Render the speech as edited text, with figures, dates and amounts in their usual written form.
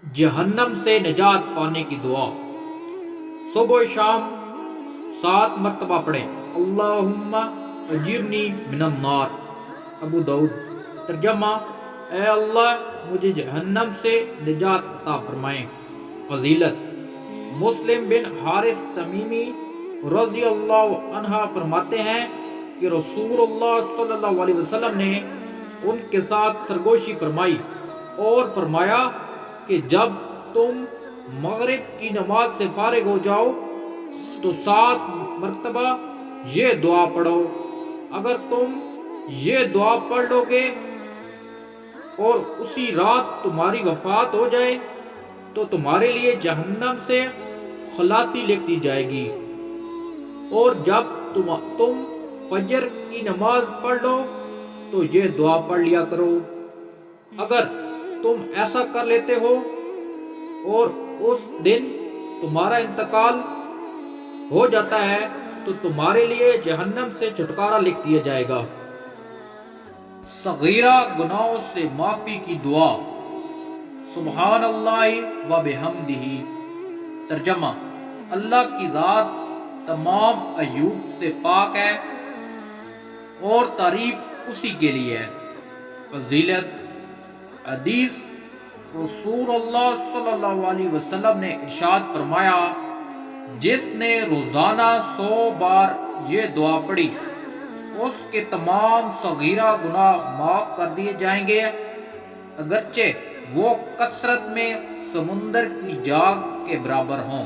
جہنم سے نجات پانے کی دعا صبح و شام 7 مرتبہ پڑھیں۔ اللہم اجرنی من النار۔ ابو داؤد۔ ترجمہ: اے اللہ مجھے جہنم سے نجات عطا فرمائیں۔ فضیلت: مسلم بن حارث تمیمی رضی اللہ عنہ فرماتے ہیں کہ رسول اللہ صلی اللہ علیہ وسلم نے ان کے ساتھ سرگوشی فرمائی اور فرمایا کہ جب تم مغرب کی نماز سے فارغ ہو جاؤ تو 7 مرتبہ یہ دعا پڑھو۔ اگر تم یہ دعا پڑھ لو گے اور اسی رات تمہاری وفات ہو جائے تو تمہارے لیے جہنم سے خلاصی لکھ دی جائے گی، اور جب تم فجر کی نماز پڑھ لو تو یہ دعا پڑھ لیا کرو۔ اگر تم ایسا کر لیتے ہو اور اس دن تمہارا انتقال ہو جاتا ہے تو تمہارے لیے جہنم سے چھٹکارا لکھ دیا جائے گا۔ صغیرہ گناہوں سے معافی کی دعا سبحان اللہ و بحمدہ۔ ترجمہ: اللہ کی ذات تمام عیوب سے پاک ہے اور تعریف اسی کے لیے ہے۔ فضیلت: حدیث: رسول اللہ صلی اللہ علیہ وسلم نے ارشاد فرمایا، جس نے روزانہ 100 بار یہ دعا پڑھی اس کے تمام صغیرہ گناہ معاف کر دیے جائیں گے، اگرچہ وہ کثرت میں سمندر کی جاگ کے برابر ہوں۔